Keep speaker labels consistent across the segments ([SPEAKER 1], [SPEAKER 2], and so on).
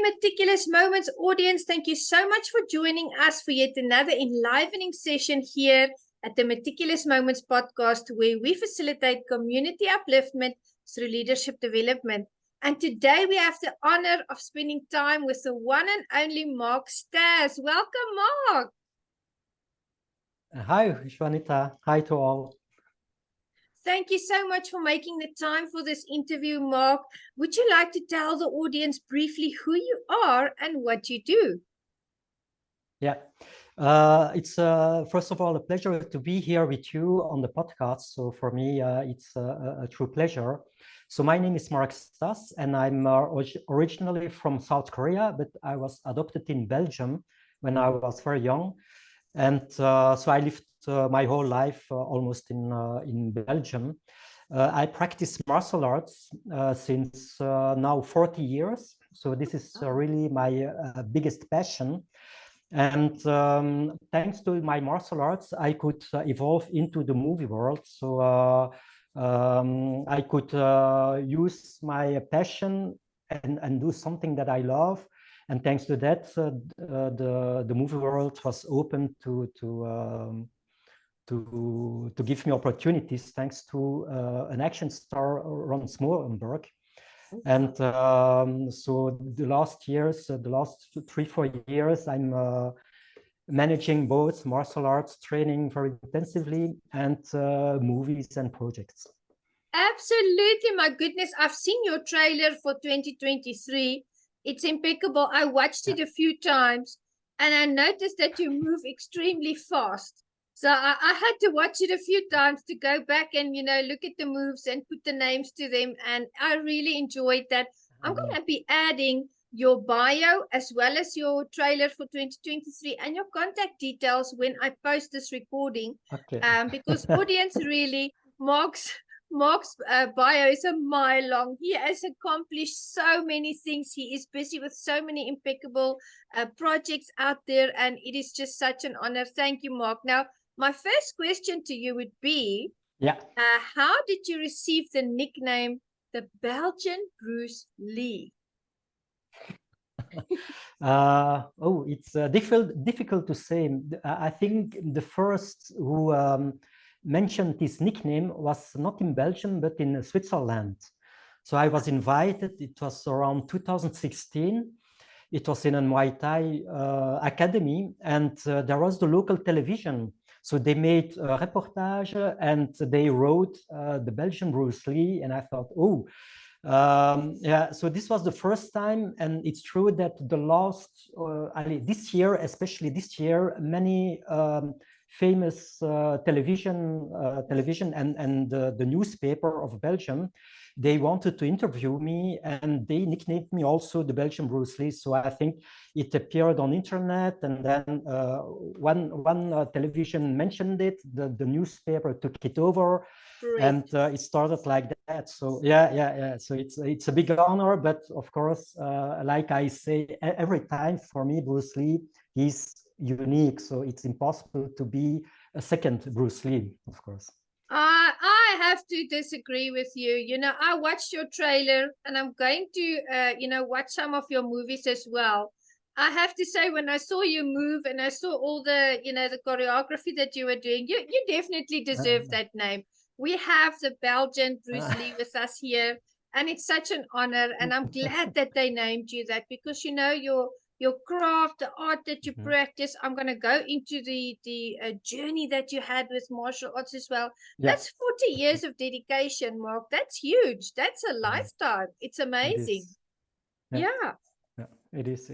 [SPEAKER 1] Meticulous Moments audience, thank you so much for joining us for yet another enlivening session here at the Meticulous Moments podcast, where we facilitate community upliftment through leadership development. And today we have the honor of spending time with the one and only Mark Stas. Welcome, Mark.
[SPEAKER 2] Hi, Juanita. Hi to all.
[SPEAKER 1] Thank you so much for making the time for this interview, Mark. Would you like to tell the audience briefly who you are and what you do?
[SPEAKER 2] Yeah, it's first of all a pleasure to be here with you on the podcast. So for me, it's a true pleasure. So my name is Mark Stas, and I'm originally from South Korea, but I was adopted in Belgium when I was very young. And so I lived my whole life almost in Belgium. I practice martial arts since now 40 years. So this is really my biggest passion. And thanks to my martial arts, I could evolve into the movie world. So I could use my passion and do something that I love. And thanks to that, the movie world was open to give me opportunities, thanks to an action star, Ron Smolenberg. And so the last 3-4 years, I'm managing both martial arts training very intensively and movies and projects.
[SPEAKER 1] Absolutely, my goodness. I've seen your trailer for 2023. It's impeccable. I watched it a few times and I noticed that you move extremely fast. So I had to watch it a few times to go back and, look at the moves and put the names to them. And I really enjoyed that. I'm going to be adding your bio as well as your trailer for 2023 and your contact details when I post this recording.
[SPEAKER 2] Okay.
[SPEAKER 1] Because audience really, Mark's bio is a mile long. He has accomplished so many things. He is busy with so many impeccable projects out there, and it is just such an honor. Thank you, Mark. Now, my first question to you would be, how did you receive the nickname the Belgian Bruce Lee?
[SPEAKER 2] It's difficult to say. I think the first who mentioned this nickname was not in Belgium, but in Switzerland. So I was invited. It was around 2016. It was in a Muay Thai academy, and there was the local television. So they made a reportage and they wrote the Belgian Bruce Lee, and I thought, so this was the first time. And it's true that the last, this year, especially this year, many famous television and the newspaper of Belgium, they wanted to interview me, and they nicknamed me also the Belgian Bruce Lee. So I think it appeared on internet, and then one television mentioned it, the newspaper took it over. Great. And it started like that. So so it's a big honor, but of course, like I say every time, for me, Bruce Lee, he's unique, so it's impossible to be a second Bruce Lee, of course.
[SPEAKER 1] I have to disagree with you. I watched your trailer, and I'm going to watch some of your movies as well. I have to say, when I saw you move and I saw all the the choreography that you were doing, you definitely deserve that name. We have the Belgian Bruce Lee with us here, and it's such an honor, and I'm glad that they named you that, because your craft, the art that you practice. I'm going to go into the journey that you had with martial arts as well. That's 40 years of dedication, Mark. That's huge. That's a lifetime. It's amazing.
[SPEAKER 2] It is.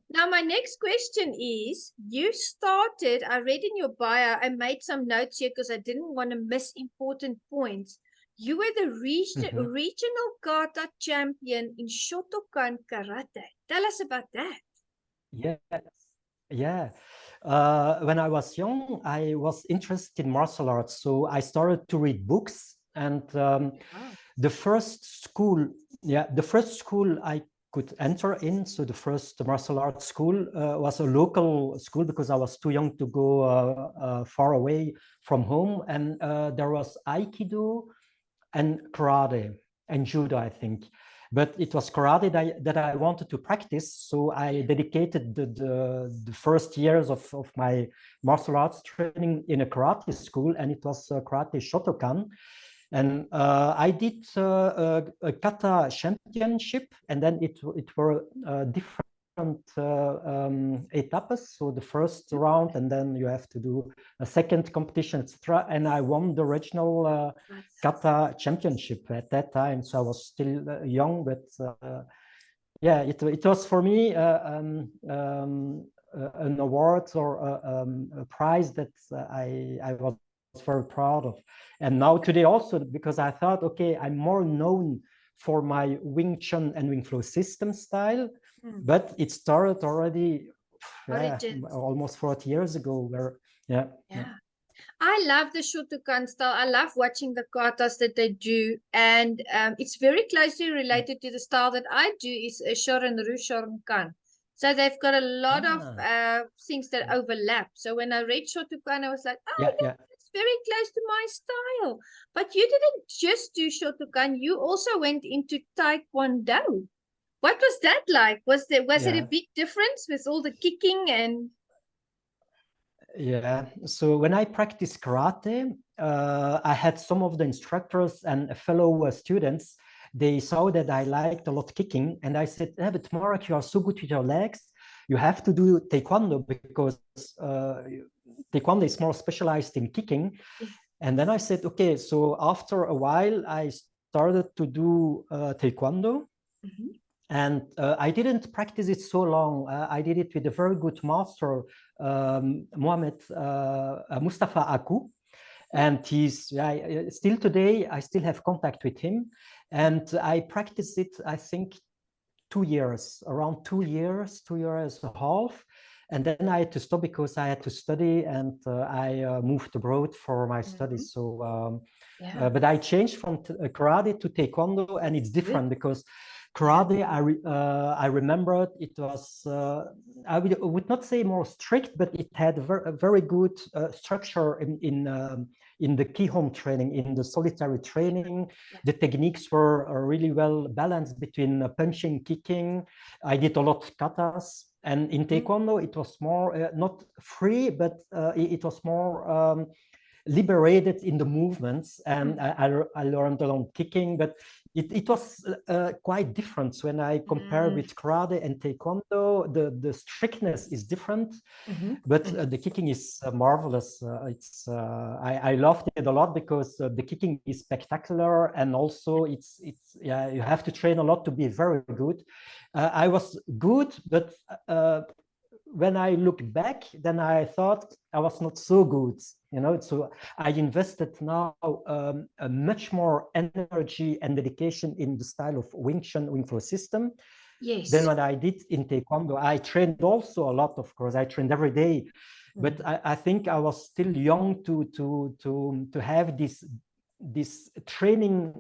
[SPEAKER 1] Now, my next question is, you started, I read in your bio, I made some notes here because I didn't want to miss important points. You were the regional kata champion in Shotokan karate. Tell us about that.
[SPEAKER 2] When I was young, I was interested in martial arts, so I started to read books. And the first school I could enter in, so the first martial arts school was a local school, because I was too young to go far away from home. And there was Aikido and karate and judo, I think. but it was karate that I wanted to practice. So I dedicated the first years of my martial arts training in a karate school, and it was Karate Shotokan. And I did a kata championship, and then it were different etapas. So the first round, and then you have to do a second competition, etc. And I won the regional kata championship at that time. So I was still young, but yeah, it was for me an award or a prize that I was very proud of. And now today also, because I thought, okay, I'm more known for my Wing Tsun and Wing Flow system style, but it started already almost 40 years ago. Where yeah.
[SPEAKER 1] I love the Shotokan style. I love watching the katas that they do, and it's very closely related to the style that I do. Is a Shorin-Ru Shorin-Kan. So they've got a lot of things that overlap. So when I read Shotokan, I was like, oh, that's very close to my style. But you didn't just do Shotokan. You also went into Taekwondo. What was that like? Was it a big difference with all the kicking and?
[SPEAKER 2] Yeah, so when I practiced karate, I had some of the instructors and fellow students. They saw that I liked a lot kicking, and I said, but Mark, you are so good with your legs. You have to do Taekwondo because Taekwondo is more specialized in kicking. And then I said, okay, so after a while, I started to do Taekwondo. And I didn't practice it so long. I did it with a very good master, Mustafa Aku. And he's still today, I still have contact with him. And I practiced it, I think, 2 years, around 2 years, 2 years and a half. And then I had to stop because I had to study, and I moved abroad for my studies. So, but I changed from karate to Taekwondo, and it's different because karate, I remembered it was, I would not say more strict, but it had a very good structure in the Kihon training, in the solitary training. The techniques were really well balanced between punching, kicking. I did a lot of katas. And in Taekwondo, it was more, not free, but it was more liberated in the movements. And I learned a lot of kicking, but it was quite different. When I compare with karate and Taekwondo, the strictness is different, but the kicking is marvelous. I loved it a lot because the kicking is spectacular, and also it's you have to train a lot to be very good. I was good, but when I look back, then I thought I was not so good, you know. So I invested now much more energy and dedication in the style of Wing Tsun, Wing Flow system. Than what I did in Taekwondo. I trained also a lot, of course. I trained every day, but I think I was still young to have this training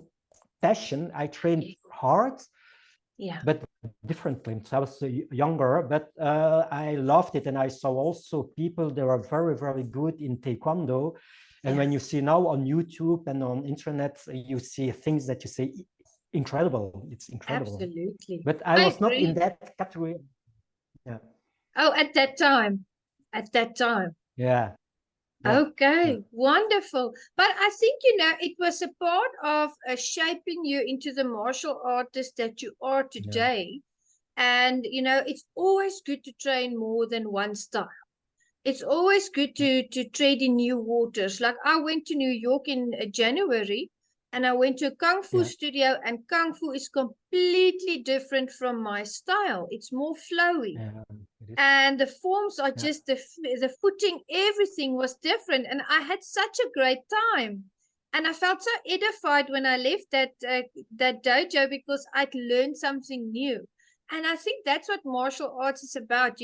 [SPEAKER 2] passion. I trained hard, but differently. So I was younger, but I loved it, and I saw also people that were very, very good in Taekwondo. And when you see now on YouTube and on internet, you see things that you say, incredible. It's incredible.
[SPEAKER 1] Absolutely.
[SPEAKER 2] But I was not in that category. Yeah.
[SPEAKER 1] Oh, at that time. At that time.
[SPEAKER 2] Yeah.
[SPEAKER 1] Okay, wonderful. But I think, it was a part of shaping you into the martial artist that you are today. And, it's always good to train more than one style. It's always good to tread in new waters. Like I went to New York in January, and I went to a Kung Fu studio, and Kung Fu is completely different from my style. It's more flowy. And the forms are just the footing, everything was different. And I had such a great time. And I felt so edified when I left that dojo because I'd learned something new. And I think that's what martial arts is about,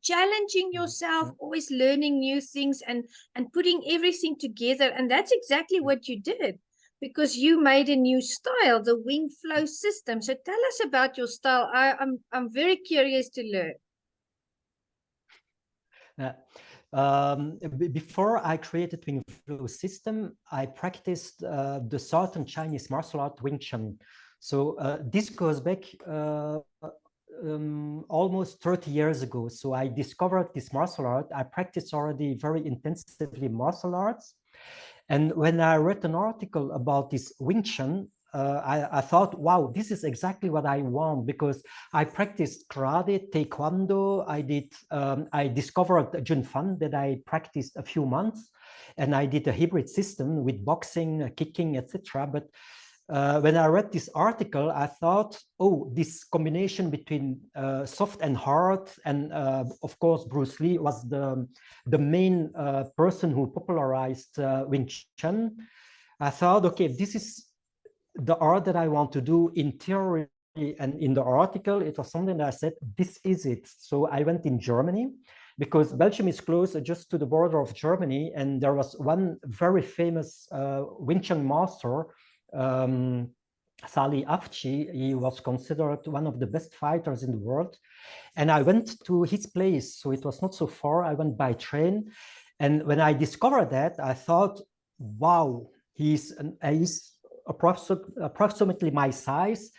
[SPEAKER 1] challenging yourself, always learning new things and putting everything together. And that's exactly what you did, because you made a new style, the Wing Flow system. So tell us about your style. I'm very curious to learn.
[SPEAKER 2] Before I created Wing Flow system, I practiced the Southern Chinese martial art Wing Tsun. So this goes back almost 30 years ago. So I discovered this martial art. I practiced already very intensively martial arts. And when I read an article about this Wing Tsun, I thought, wow, this is exactly what I want, because I practiced karate, taekwondo. I discovered Jun Fan that I practiced a few months, and I did a hybrid system with boxing, kicking, etc. But when I read this article, I thought, oh, this combination between soft and hard, and of course, Bruce Lee was the main person who popularized Wing Chun. I thought, okay, this is the art that I want to do in theory. And in the article, it was something that I said, this is it. So I went in Germany, because Belgium is close just to the border of Germany. And there was one very famous Wing Chun master, Sali Afchi. He was considered one of the best fighters in the world. And I went to his place. So it was not so far. I went by train. And when I discovered that, I thought, wow, he's approximately my size,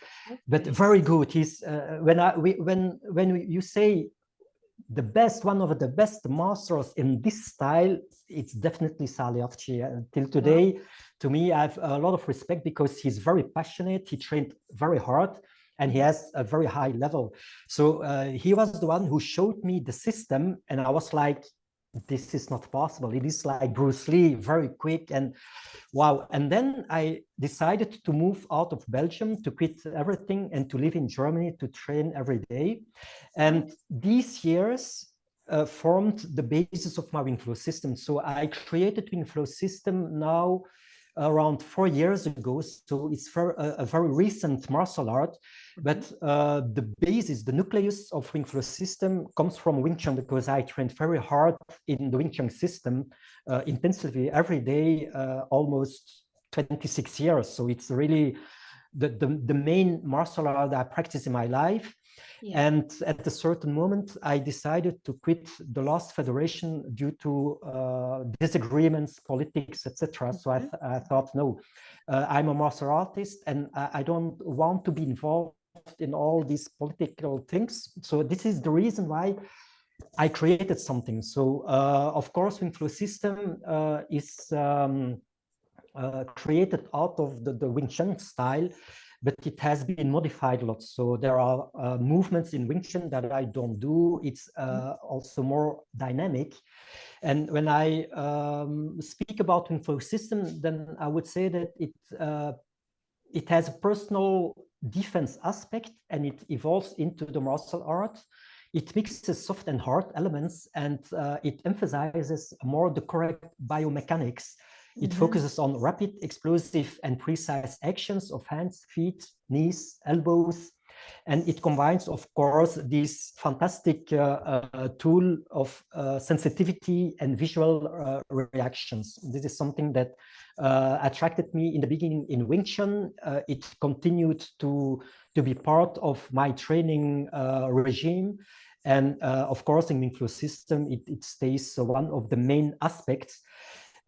[SPEAKER 2] but very good. He's when you say the best, one of the best masters in this style, it's definitely Sali Afchi. Till today, to me, I have a lot of respect, because he's very passionate. He trained very hard, and he has a very high level. So he was the one who showed me the system, and I was like, this is not possible. It is like Bruce Lee, very quick, and wow. And then I decided to move out of Belgium, to quit everything, and to live in Germany to train every day. And these years formed the basis of my Wing Flow system. So I created Wing Flow system now around 4 years ago. So it's a very recent martial art, but the basis, the nucleus of Wing Flow system comes from Wing Chun, because I trained very hard in the Wing Chun system intensively every day, almost 26 years. So it's really the main martial art I practice in my life. Yeah. And at a certain moment, I decided to quit the last federation due to disagreements, politics, etc. So I thought, no, I'm a martial artist, and I don't want to be involved in all these political things. So this is the reason why I created something. So of course, Wing Flow system is created out of the Wing Chun style, but it has been modified a lot. So there are movements in Wing Chun that I don't do. It's also more dynamic. And when I speak about Wing Flow system, then I would say that it has a personal defense aspect, and it evolves into the martial art. It mixes soft and hard elements, and it emphasizes more the correct biomechanics. It focuses on rapid, explosive, and precise actions of hands, feet, knees, elbows. And it combines, of course, this fantastic tool of sensitivity and visual reactions. This is something that attracted me in the beginning in Wing Chun. It continued to be part of my training regime. And of course, in Wing Flow system, it stays one of the main aspects.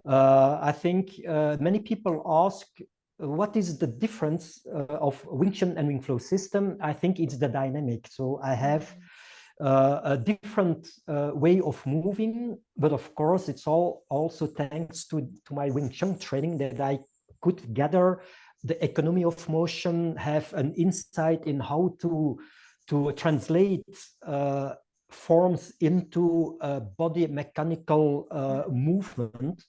[SPEAKER 2] I think many people ask, what is the difference of Wing Chun and Wing Flow system? I think it's the dynamic. So I have a different way of moving, but of course, it's all also thanks to my Wing Chun training that I could gather the economy of motion, have an insight in how to translate forms into body mechanical movement.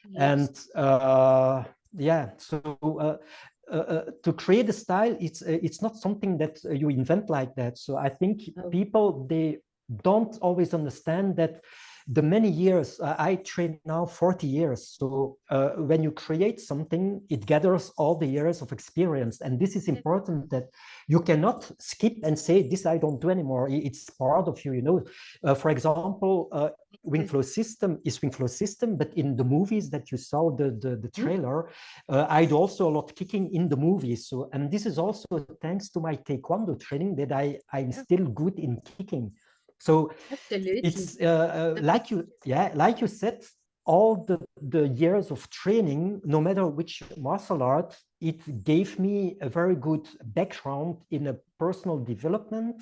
[SPEAKER 2] Yes. And yeah, so to create a style, it's not something that you invent like that. So I think people, they don't always understand that the many years, I train now 40 years. So when you create something, it gathers all the years of experience. And this is important, that you cannot skip and say, this I don't do anymore. It's part of you, you know. For example, Wing Flow system is Wing Flow system, but in the movies that you saw, the trailer, I do also a lot kicking in the movies. So, and this is also thanks to my Taekwondo training that I'm still good in kicking. So absolutely, it's like you said, all the years of training, no matter which martial art, it gave me a very good background in a personal development,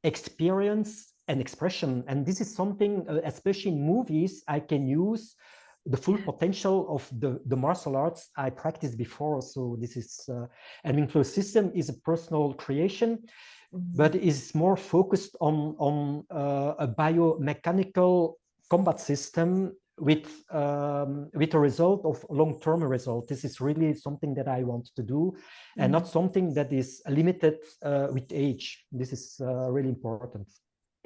[SPEAKER 2] experience, and expression. And this is something, especially in movies, I can use the full potential of the martial arts I practiced before. So this is, an inflow system is a personal creation, but is more focused on a biomechanical combat system with a result of long-term result. This is really something that I want to do, and not something that is limited with age. This is really important.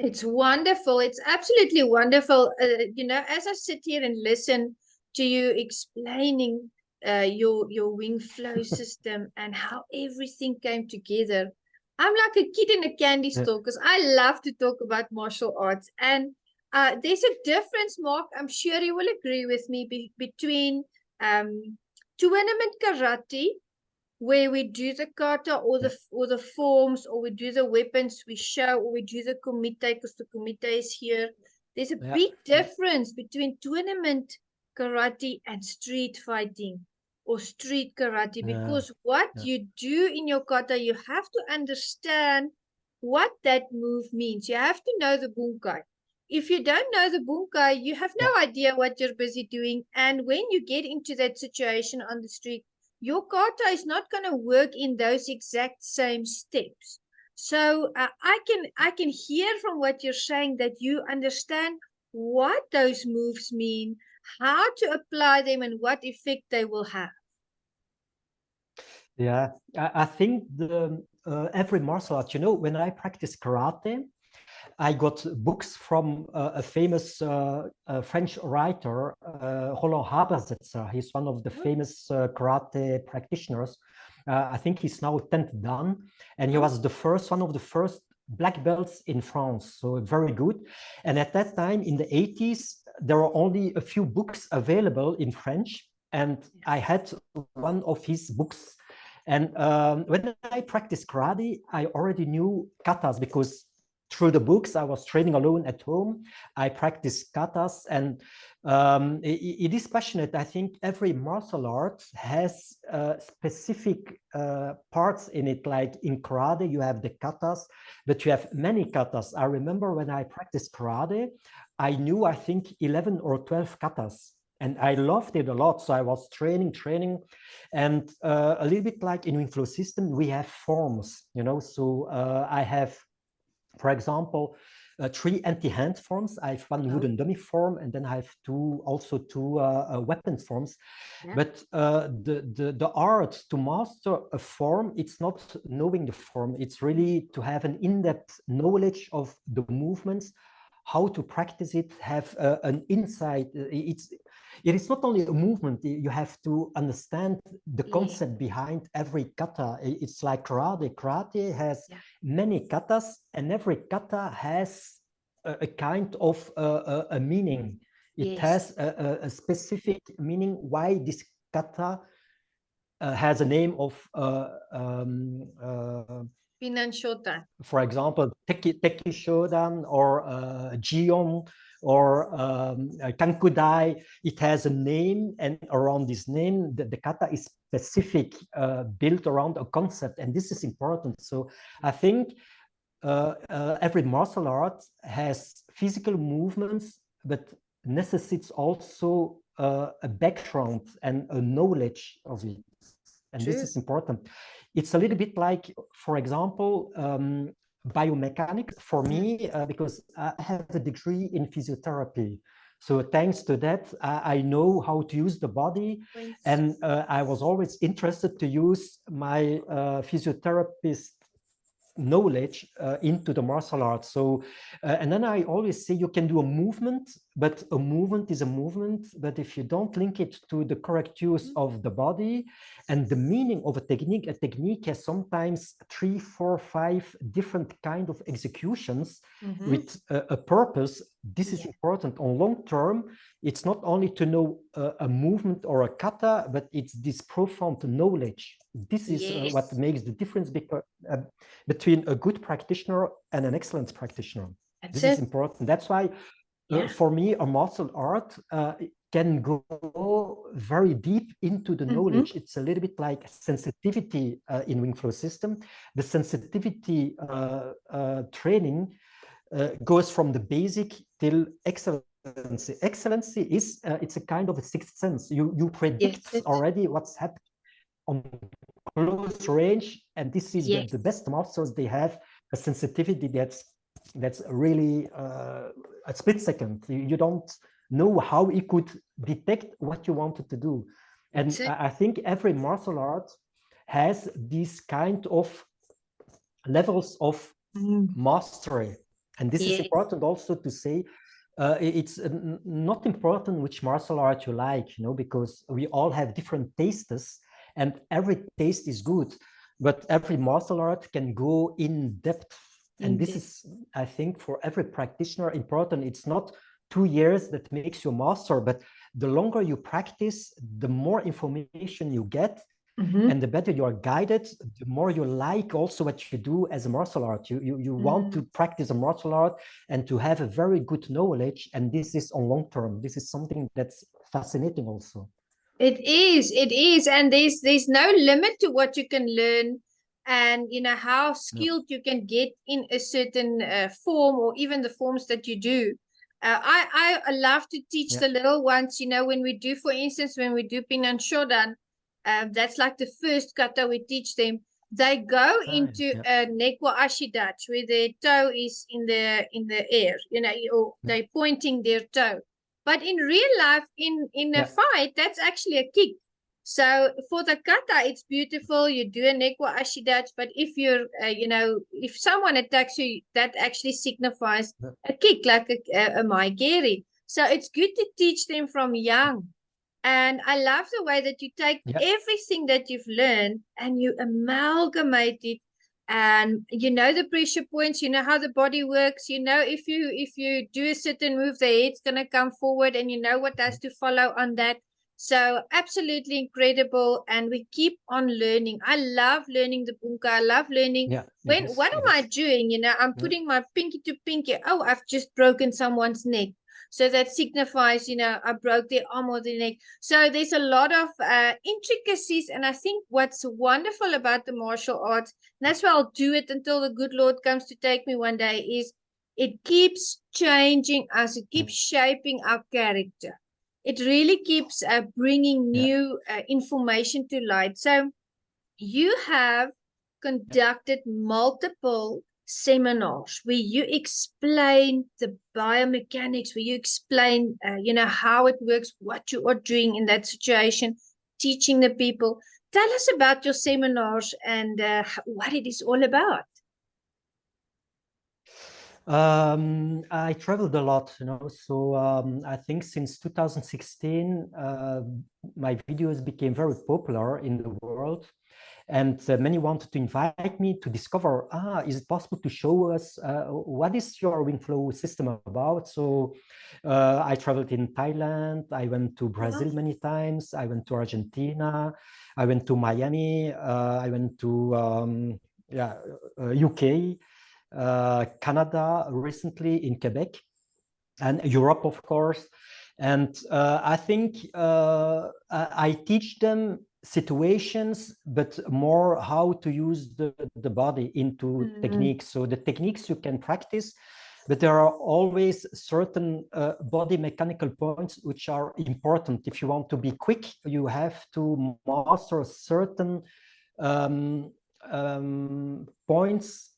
[SPEAKER 1] It's wonderful. It's absolutely wonderful. You know, as I sit here and listen to you explaining your wing flow system and how everything came together, I'm like a kid in a candy store because I love to talk about martial arts. And there's a difference, Mark. I'm sure you will agree with me between tournament karate, where we do the kata or the forms, or we do the weapons we show, or we do the kumite because the kumite is here. There's a big difference between tournament karate and street fighting or street karate, because what you do in your kata, you have to understand what that move means. You have to know the bunkai. If you don't know the bunkai, you have no idea what you're busy doing. And when you get into that situation on the street, your kata is not going to work in those exact same steps. So I can hear from what you're saying that you understand what those moves mean, how to apply them, and what effect they will have.
[SPEAKER 2] Yeah, I think the every martial art, you know, when I practice karate, I got books from a famous French writer, Roland Habersetzer. He's one of the famous karate practitioners. I think he's now 10th dan, and he was the first, one of the first black belts in France, so very good. And at that time, in the 80s, there were only a few books available in French, and I had one of his books. And when I practiced karate, I already knew katas because through the books, I was training alone at home. I practiced katas, and it is passionate. I think every martial art has specific parts in it. Like in karate, you have the katas, but you have many katas. I remember when I practiced karate, I knew, I think, 11 or 12 katas. And I loved it a lot. So I was training. And a little bit like in inflow system, we have forms, you know. So I have, for example, 3 anti-hand forms. I have one wooden dummy form, and then I have also two weapon forms. But the art to master a form, it's not knowing the form. It's really to have an in-depth knowledge of the movements, how to practice it, have an insight. It is not only a movement. You have to understand the concept behind every kata. It's like karate. Karate has many katas, and every kata has a kind of a meaning. It has a specific meaning why this kata has a name of for example, Teki Shodan or Jion or Kankudai. It has a name, and around this name, the kata is specific, built around a concept, and this is important. So I think every martial art has physical movements, but necessitates also a background and a knowledge of it. And this is important. It's a little bit like, for example, biomechanics for me, because I have a degree in physiotherapy. So thanks to that, I know how to use the body. And I was always interested to use my physiotherapist knowledge into the martial arts. So and then I always say you can do a movement, but a movement is a movement. But if you don't link it to the correct use of the body and the meaning of a technique has sometimes 3, 4, 5 different kind of executions with a purpose. This is important on long term. It's not only to know a movement or a kata, but it's this profound knowledge. This is what makes the difference between a good practitioner and an excellent practitioner. This is important. That's why For me, a martial art can go very deep into the knowledge. It's a little bit like sensitivity in Wing Flow system. The sensitivity training goes from the basic till excellency. Excellency is it's a kind of a sixth sense. You predict already what's happening on close range, and this is the best masters. They have a sensitivity that's really a split second. You don't know how he could detect what you wanted to do. And I think every martial art has these kind of levels of mastery. And this is important also to say. It's not important which martial art you like, because we all have different tastes, and every taste is good, but every martial art can go in depth. And this is, I think, for every practitioner important. It's not 2 years that makes you master, but the longer you practice, the more information you get, and the better you are guided, the more you like also what you do as a martial art. You want to practice a martial art and to have a very good knowledge, and this is on long term. This is something that's fascinating also.
[SPEAKER 1] It is, and there's no limit to what you can learn, and how skilled you can get in a certain form, or even the forms that you do. I love to teach the little ones, when we do, for instance, when we do Ping and Shodan, that's like the first kata we teach them. They go into a nekwa ashidachi, where their toe is in the air, or they're pointing their toe. But in real life, in a fight, that's actually a kick. So for the kata, it's beautiful. You do a nekwa ashidachi, but if you're, if someone attacks you, that actually signifies a kick, like a maigeri. So it's good to teach them from young. And I love the way that you take everything that you've learned and you amalgamate it. And the pressure points, how the body works, if you do a certain move, the head's going to come forward, and what has to follow on that. So absolutely incredible. And we keep on learning. I love learning the bunka. I love learning. What am I doing? I'm putting my pinky to pinky. Oh, I've just broken someone's neck. So that signifies, I broke their arm or their neck. So there's a lot of intricacies. And I think what's wonderful about the martial arts, and that's why I'll do it until the good Lord comes to take me one day, is it keeps changing us. It keeps shaping our character. It really keeps bringing new information to light. So you have conducted multiple seminars where you explain the biomechanics, where you explain, how it works, what you are doing in that situation, teaching the people. Tell us about your seminars and what it is all about.
[SPEAKER 2] I traveled a lot, so I think since 2016, my videos became very popular in the world. And many wanted to invite me to discover, is it possible to show us what is your Wing Flow system about? So I traveled in Thailand, I went to Brazil many times, I went to Argentina, I went to Miami, I went to UK, Canada recently, in Quebec, and Europe, of course. And I think I teach them situations, but more how to use the body into techniques. So the techniques you can practice, but there are always certain body mechanical points which are important. If you want to be quick, you have to master certain points,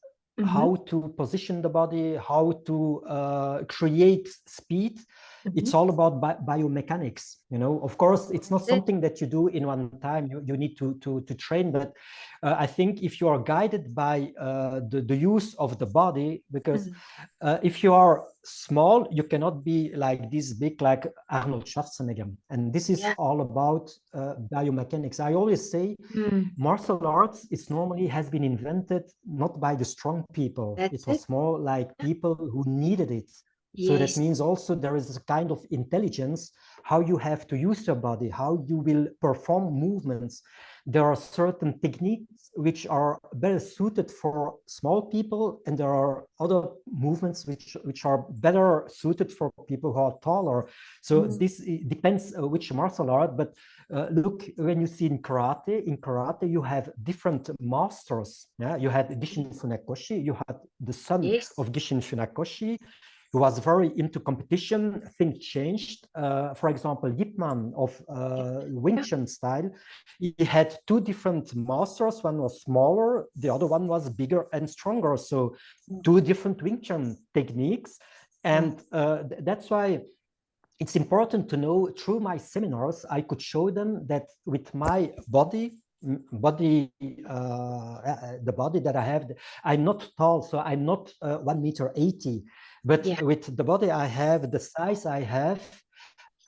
[SPEAKER 2] how to position the body, how to create speed. It's all about biomechanics, Of course, it's not something that you do in one time. You need to train, but I think if you are guided by the use of the body, because if you are small, you cannot be like this big, like Arnold Schwarzenegger. And this is all about biomechanics. I always say martial arts normally has been invented not by the strong people. It was more like people who needed it. So that means also there is a kind of intelligence, how you have to use your body, how you will perform movements. There are certain techniques which are better suited for small people, and there are other movements which are better suited for people who are taller. So this depends which martial art, but look, when you see in karate you have different masters. Yeah, you had Gishin Funakoshi, you had the son of Gishin Funakoshi, who was very into competition. Things changed. For example, Yip Man of Wing Tsun style, he had two different masters. One was smaller, the other one was bigger and stronger. So two different Wing Tsun techniques. And that's why it's important to know, through my seminars, I could show them that with my body, the body that I have, I'm not tall, so I'm not 1 meter 80, but with the body I have, the size I have,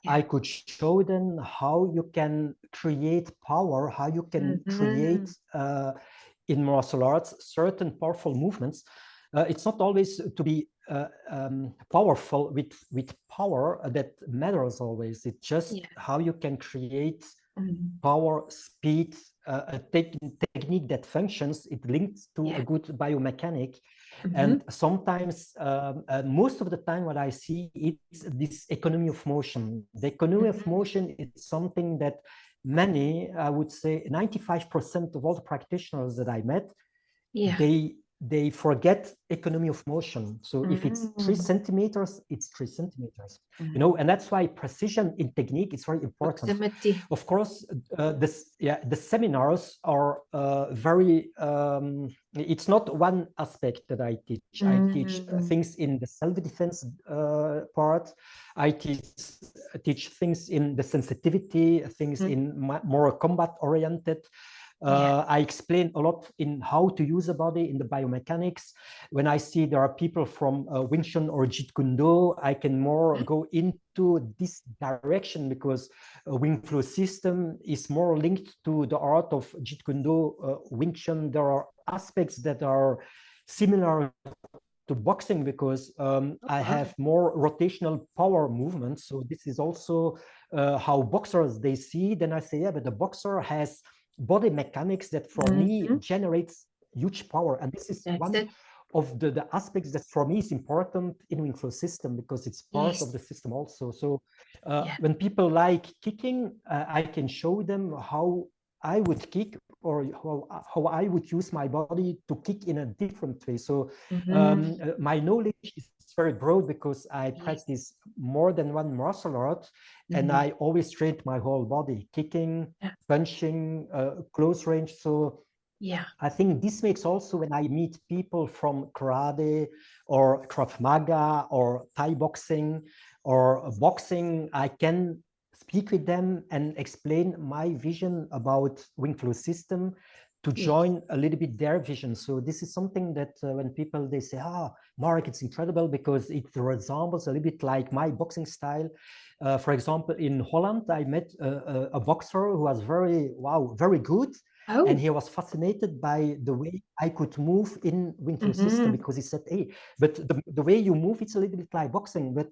[SPEAKER 2] I could show them how you can create power, how you can create in martial arts certain powerful movements. It's not always to be powerful with power that matters always. It's just how you can create power, speed, a technique that functions. It links to a good biomechanic. And sometimes, most of the time, what I see is this economy of motion. The economy of motion is something that many, I would say 95% of all the practitioners that I met, they forget economy of motion. So if it's 3 centimeters, it's 3 centimeters, you know, and that's why precision in technique is very important. Proximity. Of course, the seminars are very, it's not one aspect that I teach. I teach things in the self-defense part. I teach things in the sensitivity, things in more combat-oriented. I explain a lot in how to use the body in the biomechanics. When I see there are people from Wing Tsun or Jeet Kune Do, I can more go into this direction, because Wing Flow system is more linked to the art of Jeet Kune Do, Wing Tsun. There are aspects that are similar to boxing, because I have more rotational power movements. So this is also how boxers they see. Then I say, yeah, but the boxer has body mechanics that for me generates huge power. And this is one of the aspects that for me is important in Wing Flow system, because it's part of the system also. So when people like kicking, I can show them how I would kick, or how I would use my body to kick in a different way. So my knowledge is very broad, because I practice more than one martial art, and I always trained my whole body, kicking, punching, close range. So I think this makes also, when I meet people from karate or Krav Maga or Thai boxing or boxing, I can speak with them and explain my vision about Wing Flow system to join a little bit their vision. So this is something that when people, they say, Mark, it's incredible, because it resembles a little bit like my boxing style. For example, in Holland, I met a boxer who was very good. And he was fascinated by the way I could move in Wing Flow system, because he said, hey, but the way you move, it's a little bit like boxing, but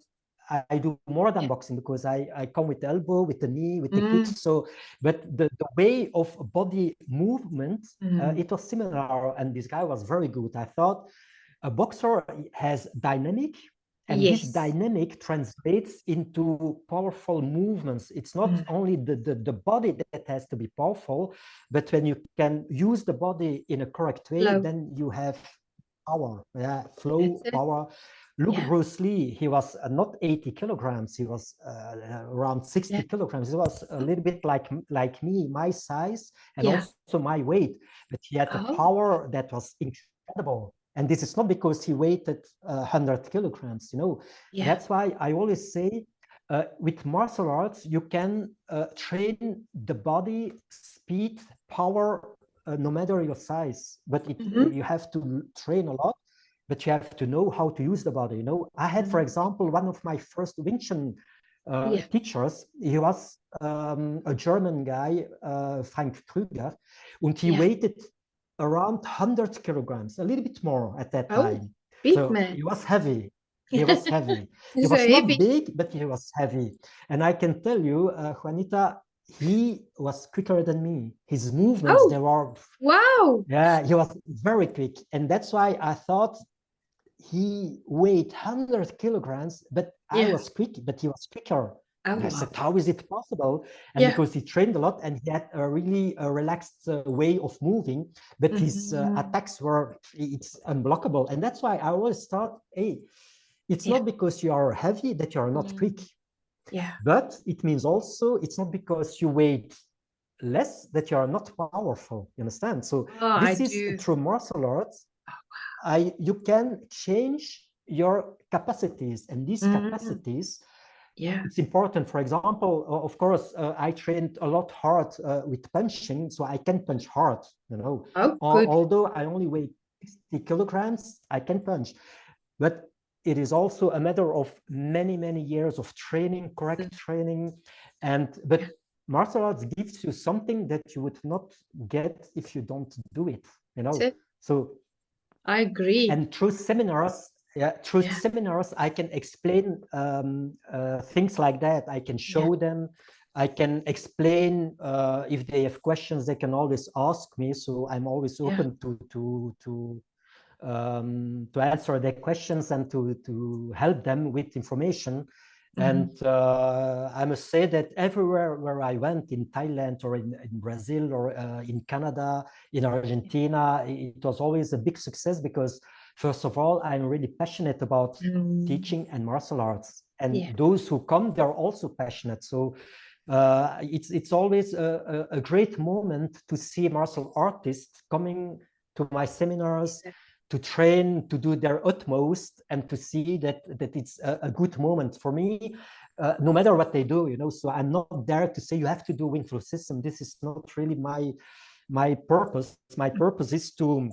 [SPEAKER 2] I do more than boxing, because I come with the elbow, with the knee, with the kick. So, but the way of body movement, it was similar. And this guy was very good. I thought a boxer has dynamic, and this dynamic translates into powerful movements. It's not only the body that has to be powerful, but when you can use the body in a correct way, then you have power, flow, power. Look, Bruce Lee, he was not 80 kilograms, he was around 60 kilograms. He was a little bit like me, my size, and also my weight, but he had a power that was incredible. And this is not because he weighed 100 kilograms, you know. That's why I always say, with martial arts, you can train the body, speed, power, no matter your size, but you have to train a lot, but you have to know how to use the body, you know. I had, for example, one of my first Wing Tsun teachers, he was a German guy, Frank Krüger, and he weighed around 100 kilograms, a little bit more at that time. So he was heavy. He was heavy. He
[SPEAKER 1] So
[SPEAKER 2] was not
[SPEAKER 1] heavy.
[SPEAKER 2] big, but he was heavy. And I can tell you, Juanita, he was quicker than me. His movements, they
[SPEAKER 1] Oh,
[SPEAKER 2] were,
[SPEAKER 1] wow.
[SPEAKER 2] yeah, he was very quick. And that's why I thought he weighed 100 kilograms, but I
[SPEAKER 1] Yeah.
[SPEAKER 2] was quick, but he was quicker.
[SPEAKER 1] Oh,
[SPEAKER 2] And I
[SPEAKER 1] wow.
[SPEAKER 2] said, how is it possible? And
[SPEAKER 1] Yeah.
[SPEAKER 2] because he trained a lot and he had a really relaxed way of moving, but his attacks were, it's unblockable. And that's why I always thought, hey, it's
[SPEAKER 1] Yeah.
[SPEAKER 2] not because you are heavy that you are not quick,
[SPEAKER 1] Yeah.
[SPEAKER 2] but it means also it's not because you weigh less that you are not powerful. You understand? So
[SPEAKER 1] Oh, I
[SPEAKER 2] this is
[SPEAKER 1] do.
[SPEAKER 2] through martial arts. You can change your capacities, and these capacities,
[SPEAKER 1] Yeah.
[SPEAKER 2] it's important. For example, of course, I trained a lot hard with punching, so I can punch hard, you know.
[SPEAKER 1] Oh, good.
[SPEAKER 2] Although I only weigh 60 kilograms, I can punch. But it is also a matter of many, many years of training, correct training. But martial arts gives you something that you would not get if you don't do it, you know. So
[SPEAKER 1] I agree.
[SPEAKER 2] and through seminars, seminars, I can explain things like that. I can show them. I can explain if they have questions. They can always ask me. So I'm always open to answer their questions and to help them with information. And I must say that everywhere where I went, in Thailand or in Brazil or in Canada, in Argentina, it was always a big success because, first of all, I'm really passionate about teaching and martial arts. And those who come, they're also passionate. So it's always a great moment to see martial artists coming to my seminars, to train, to do their utmost, and to see that it's a good moment for me, no matter what they do, you know. So I'm not there to say you have to do Wing Tsun system. This is not really my purpose. My purpose is to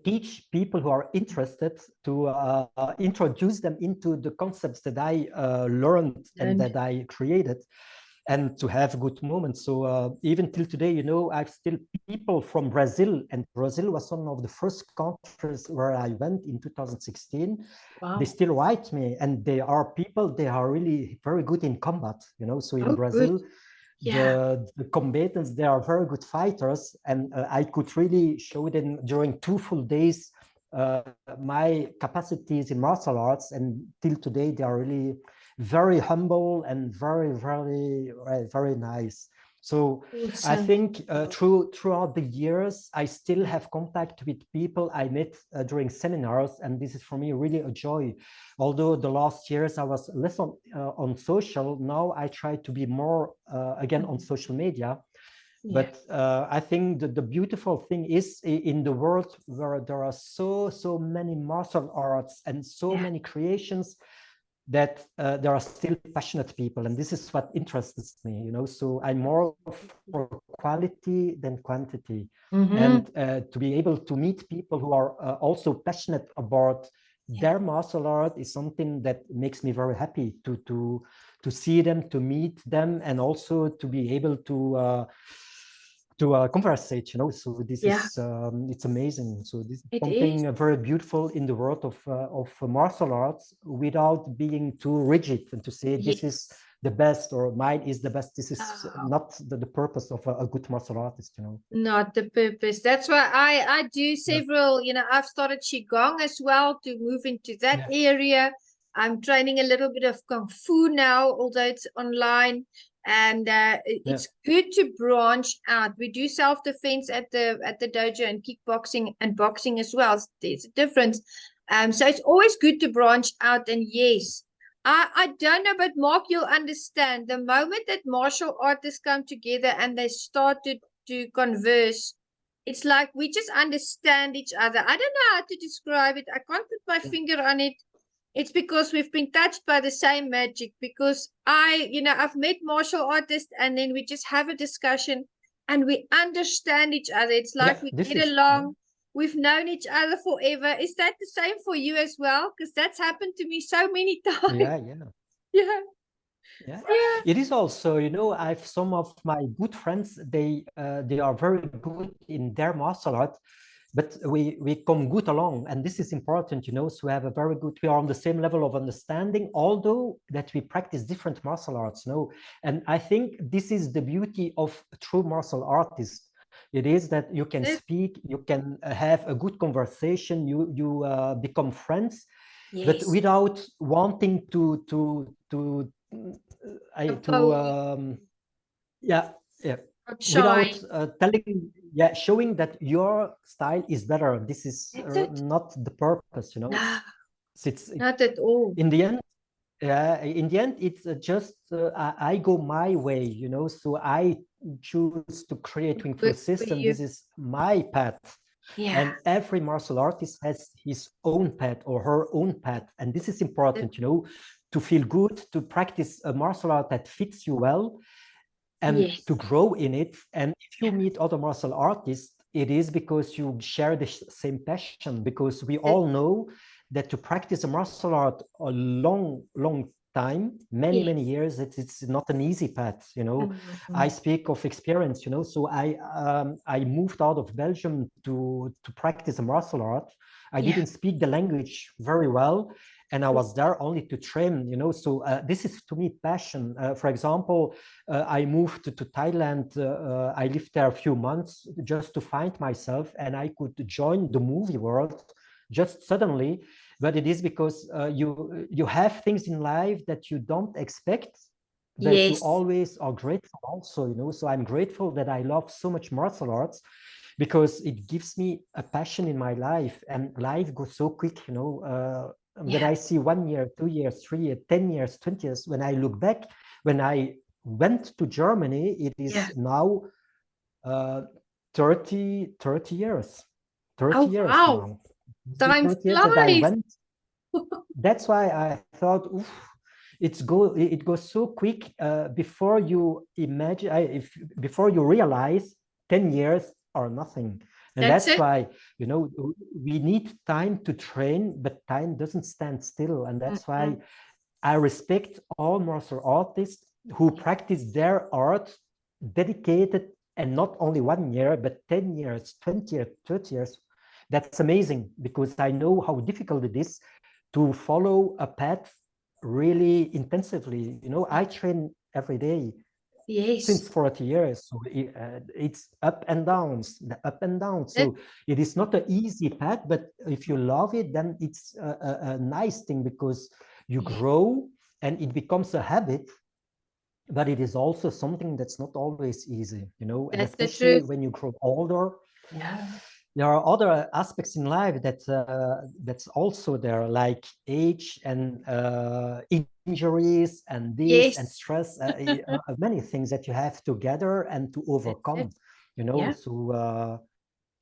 [SPEAKER 2] teach people who are interested, to introduce them into the concepts that I learned and that I created, and to have good moments. So even till today, you know, I've still people from Brazil, and Brazil was one of the first countries where I went in 2016.
[SPEAKER 1] Wow.
[SPEAKER 2] They still write me, and they are people, they are really very good in combat, you know. So in Brazil, the combatants, they are very good fighters, and I could really show them during 2 full days my capacities in martial arts, and till today they are really very humble and very, very, very nice. So I think throughout the years, I still have contact with people I met during seminars, and this is for me really a joy. Although the last years I was less on social, now I try to be more again on social media. But I think the beautiful thing is in the world where there are so many martial arts and so many creations, that there are still passionate people, and this is what interests me, you know. So I'm more for quality than quantity, and to be able to meet people who are also passionate about their martial art is something that makes me very happy to see them, to meet them, and also to be able to conversate, you know. So this is it's amazing. So this is something very beautiful in the world of martial arts, without being too rigid and to say this is the best or mine is the best. This is not the purpose of a good martial artist, you know.
[SPEAKER 1] Not the purpose. That's why I do several, you know, I've started Qigong as well to move into that area. I'm training a little bit of Kung Fu now, although it's online. And it's good to branch out. We do self-defense at the dojo, and kickboxing and boxing as well. There's a difference. So it's always good to branch out. And yes, I don't know, but Mark, you'll understand the moment that martial artists come together and they start to converse, it's like we just understand each other. I don't know how to describe it. I can't put my finger on it. It's because we've been touched by the same magic, because I've met martial artists, and then we just have a discussion and we understand each other. It's like we get along. We've known each other forever. Is that the same for you as well? Because that's happened to me so many times. Yeah.
[SPEAKER 2] It is also, you know, I've some of my good friends, they are very good in their martial art, but we come good along, and this is important, you know. So we have a very good, we are on the same level of understanding, although that we practice different martial arts, you know. And I think this is the beauty of true martial artists. It is that you can speak, you can have a good conversation, you become friends, but without wanting to yeah, without telling, showing that your style is better. This is not the purpose, you know.
[SPEAKER 1] No,
[SPEAKER 2] It's
[SPEAKER 1] not at all.
[SPEAKER 2] in the end. In the end, it's just I go my way, you know. So I choose to create Wing Tsun system. This is my path. And every martial artist has his own path or her own path. And this is important, you know, to feel good, to practice a martial art that fits you well, and to grow in it. And if you meet other martial artists, it is because you share the same passion, because we all know that to practice a martial art a long time, many years, it's not an easy path, you know. I speak of experience, you know. So I moved out of Belgium to practice a martial art. I didn't speak the language very well, and I was there only to train, you know. So this is to me passion. For example, I moved to Thailand. I lived there a few months just to find myself, and I could join the movie world just suddenly. But it is because you have things in life that you don't expect, that you always are grateful also, you know. So I'm grateful that I love so much martial arts, because it gives me a passion in my life, and life goes so quick, you know. When I see 1 year, 2 years, 3 years, 10 years, 20 years, when I look back, when I went to Germany, it is now 30 years. 30 years now.
[SPEAKER 1] Time
[SPEAKER 2] 30 years that I went. That's why I thought, oof, it goes so quick. Before you imagine, before you realize, 10 years are nothing. And that's why, you know, we need time to train, but time doesn't stand still. And that's why I respect all martial artists who practice their art dedicated, and not only 1 year, but 10 years, 20 years, 30 years. That's amazing, because I know how difficult it is to follow a path really intensively. You know, I train every day since 40 years. So it's up and downs, up and down. So it is not an easy path, but if you love it, then it's a nice thing, because you grow and it becomes a habit. But it is also something that's not always easy, you know, and especially when you grow older. There are other aspects in life that that's also there, like age and injuries and this and stress, many things that you have to gather and to overcome, you know. So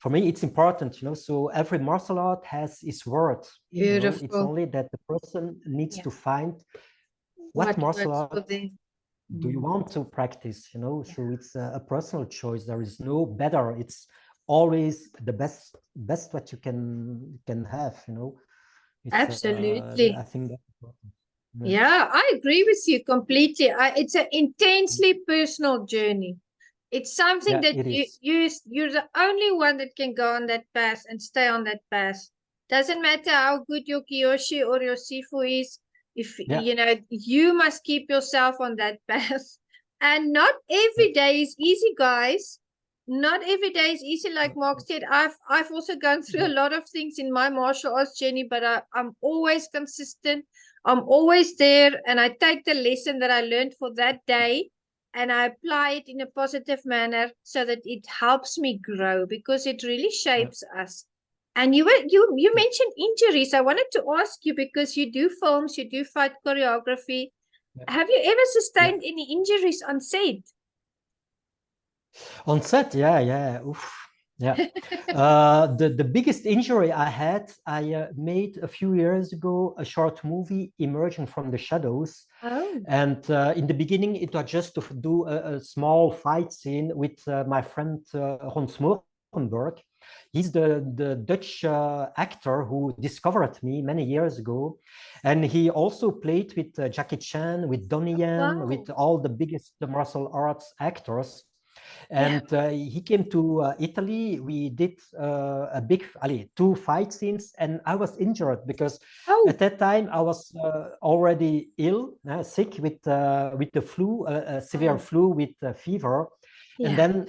[SPEAKER 2] for me, it's important, you know. So every martial art has its worth. You know, it's only that the person needs to find what martial art do you want to practice, you know. So it's a personal choice. There is no better. It's always the best what you can have, you know. It's,
[SPEAKER 1] absolutely.
[SPEAKER 2] I think that's important.
[SPEAKER 1] Yeah, I agree with you completely. It's an intensely personal journey. It's something that you're the only one that can go on that path and stay on that path. Doesn't matter how good your kiyoshi or your sifu is. If you know, you must keep yourself on that path. And not every day is easy, guys. Not every day is easy. Like Mark said, I've also gone through a lot of things in my martial arts journey, but I'm always consistent. I'm always there, and I take the lesson that I learned for that day and I apply it in a positive manner so that it helps me grow, because it really shapes us. And you mentioned injuries. I wanted to ask you, because you do films, you do fight choreography. Have you ever sustained any injuries on set?
[SPEAKER 2] On set, oof. The biggest injury I had, I made a few years ago a short movie, Emerging from the Shadows. And in the beginning, it was just to do a small fight scene with my friend Ron Smorenberg. He's the Dutch actor who discovered me many years ago. And he also played with Jackie Chan, with Donnie Yen, with all the biggest martial arts actors. And he came to Italy. We did a big, 2 fight scenes, and I was injured because at that time I was already ill, sick with the flu, severe flu with fever. And then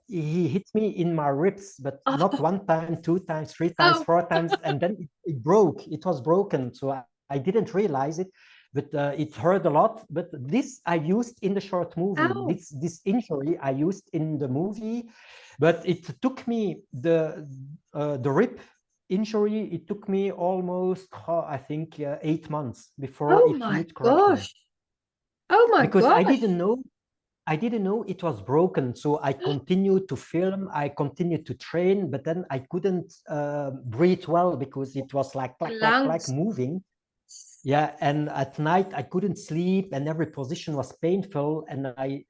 [SPEAKER 2] he hit me in my ribs, but not 1 time, 2 times, 3 times, 4 times, and then it broke. It was broken, so I didn't realize it. But it hurt a lot. But this I used in the short movie. This injury I used in the movie, but it took me the rib injury. It took me almost, I think, 8 months before it healed correctly.
[SPEAKER 1] Oh my
[SPEAKER 2] because
[SPEAKER 1] gosh!
[SPEAKER 2] I didn't know it was broken. So I continued to film. I continued to train, but then I couldn't breathe well because it was like moving. Yeah, and at night I couldn't sleep, and every position was painful, and I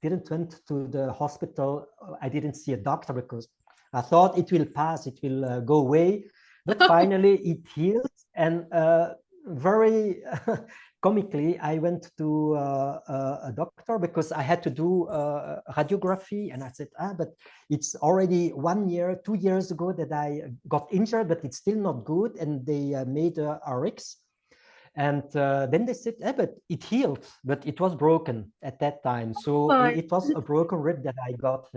[SPEAKER 2] didn't went to the hospital. I didn't see a doctor because I thought it will pass, it will go away. But finally it healed, and very comically, I went to a doctor because I had to do radiography, and I said, but it's already 1 year, 2 years ago that I got injured, but it's still not good, and they made a RX. And then they said, but it healed, but it was broken at that time. So it was a broken rib that I got.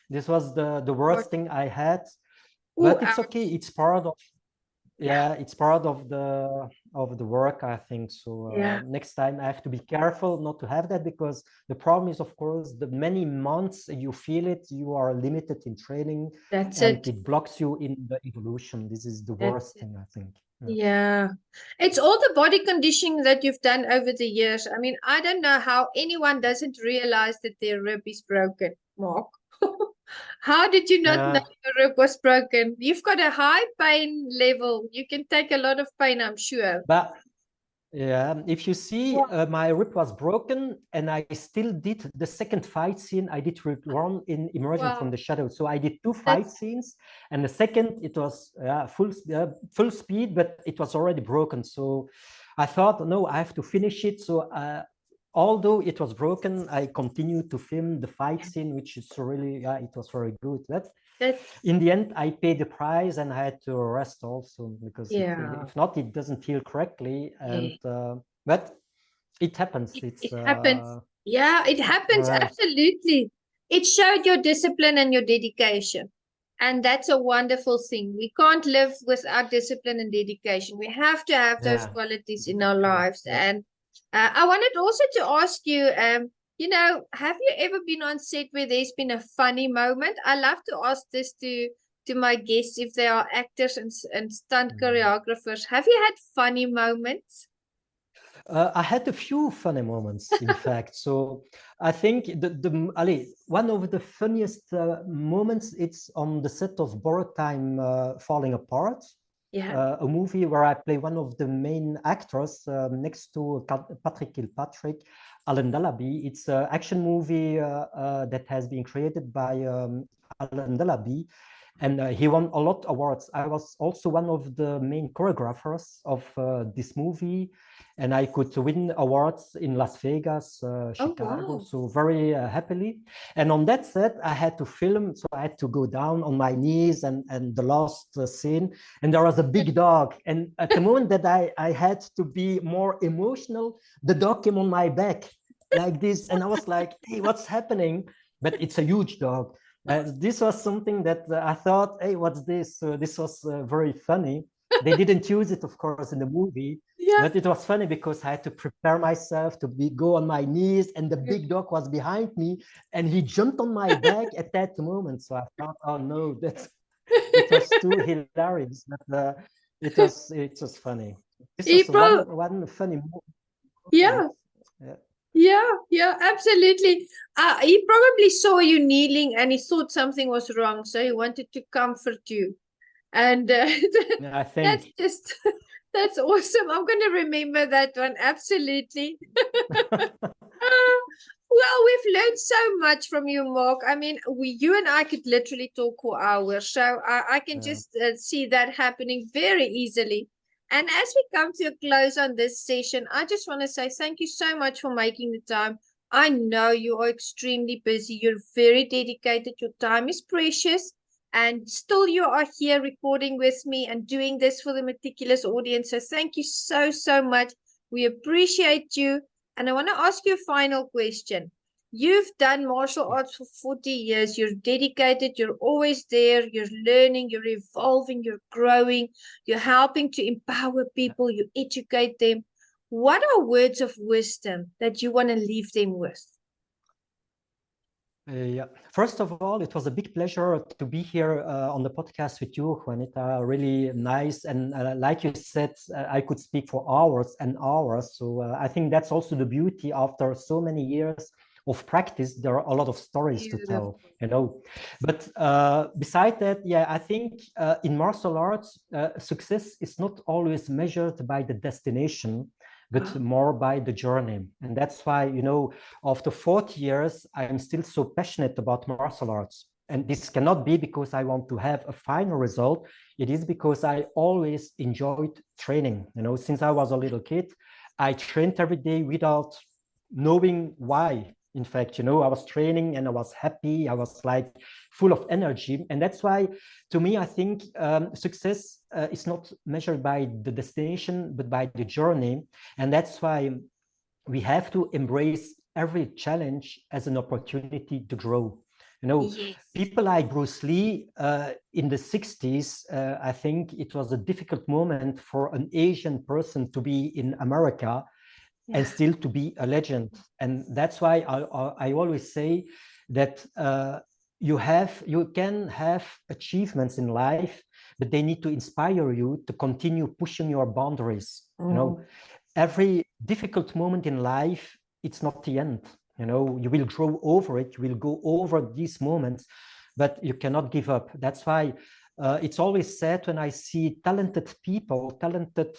[SPEAKER 2] This was the worst thing I had, but it's okay. It's part of, it's part of the work, I think. So next time I have to be careful not to have that, because the problem is, of course, the many months you feel it, you are limited in training. It blocks you in the evolution. This is the worst thing, I think.
[SPEAKER 1] Yeah, it's all the body conditioning that you've done over the years. I mean, I don't know how anyone doesn't realize that their rib is broken, Mark. How did you not know your rib was broken? You've got a high pain level. You can take a lot of pain, I'm sure.
[SPEAKER 2] But yeah, if you see, my rib was broken, and I still did the second fight scene. I did one in Emerging from the Shadows. So I did 2 fight scenes, and the second, it was full speed, but it was already broken. So I thought, no, I have to finish it. So although it was broken, I continued to film the fight scene, which is really, it was very good. In the end, I paid the price, and I had to rest also, because if not, it doesn't heal correctly. And but it happens.
[SPEAKER 1] It happens. Yeah, it happens. Absolutely. It showed your discipline and your dedication. And that's a wonderful thing. We can't live without discipline and dedication. We have to have those qualities in our lives. And I wanted also to ask you, have you ever been on set where there's been a funny moment? I love to ask this to my guests, if they are actors and stunt choreographers. Have you had funny moments?
[SPEAKER 2] I had a few funny moments, in fact. So I think one of the funniest moments, it's on the set of Borrowed Time Falling Apart. A movie where I play one of the main actors next to Patrick Kilpatrick, Alan Dalaby. It's an action movie that has been created by Alan Dalaby, and he won a lot of awards. I was also one of the main choreographers of this movie, and I could win awards in Las Vegas, Chicago, so very happily. And on that set, I had to film, so I had to go down on my knees, and the last scene, and there was a big dog. And at the moment that I had to be more emotional, the dog came on my back like this, and I was like, hey, what's happening? But it's a huge dog. This was something that I thought, hey, what's this? So this was very funny. They didn't use it, of course, in the movie, but it was funny because I had to prepare myself to go on my knees, and the big dog was behind me, and he jumped on my back at that moment. So I thought, oh no, it was too hilarious, but it was funny. This was one funny moment.
[SPEAKER 1] Yeah, absolutely. He probably saw you kneeling, and he thought something was wrong, so he wanted to comfort you. And
[SPEAKER 2] I think
[SPEAKER 1] that's awesome. I'm going to remember that one. Absolutely. Well, we've learned so much from you, Mark. I mean, you and I could literally talk for hours. So I can just see that happening very easily. And as we come to a close on this session, I just want to say thank you so much for making the time. I know you are extremely busy. You're very dedicated. Your time is precious. And still you are here recording with me and doing this for the Meticulous audience. So thank you so, so much. We appreciate you. And I want to ask you a final question. You've done martial arts for 40 years. You're dedicated. You're always there. You're learning. You're evolving. You're growing. You're helping to empower people. You educate them. What are words of wisdom that you want to leave them with?
[SPEAKER 2] Yeah. First of all, it was a big pleasure to be here on the podcast with you, Juanita. Really nice. And like you said, I could speak for hours and hours. So I think that's also the beauty. After so many years of practice, there are a lot of stories to tell, you know. But beside that, yeah, I think in martial arts, success is not always measured by the destination, but more by the journey. And that's why, you know, after 40 years, I'm still so passionate about martial arts. And this cannot be because I want to have a final result. It is because I always enjoyed training. You know, since I was a little kid, I trained every day without knowing why. In fact, you know, I was training and I was happy. I was like full of energy. And that's why, to me, I think success is not measured by the destination, but by the journey. And that's why we have to embrace every challenge as an opportunity to grow. You know,
[SPEAKER 1] Yes.
[SPEAKER 2] people like Bruce Lee in the 60s, I think it was a difficult moment for an Asian person to be in America and still to be a legend. And that's why I always say that you can have achievements in life, but they need to inspire you to continue pushing your boundaries. You know, every difficult moment in life, it's not the end. You know, you will grow over it, you will go over these moments, but you cannot give up. That's why it's always sad when I see talented people, talented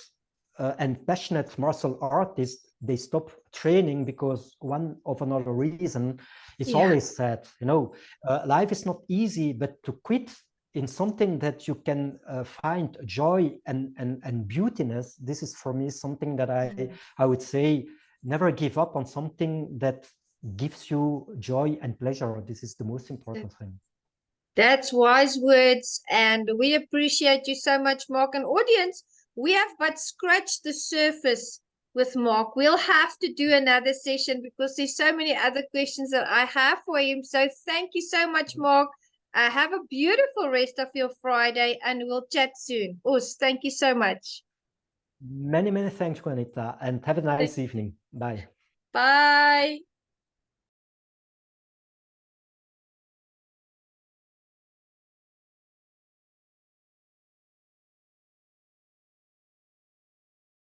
[SPEAKER 2] and passionate martial artists, they stop training because one of another reason. It's always sad. You know, life is not easy, but to quit in something that you can find joy and beautiness, this is for me something that I would say never give up on something that gives you joy and pleasure. This is the most important thing.
[SPEAKER 1] That's wise words, and we appreciate you so much, Mark. And audience, we have but scratched the surface with Mark. We'll have to do another session because there's so many other questions that I have for him. So thank you so much, Mark. Have a beautiful rest of your Friday, and we'll chat soon. Thank you so much.
[SPEAKER 2] Many, many thanks, Juanita, and have a nice evening. Bye.
[SPEAKER 1] Bye.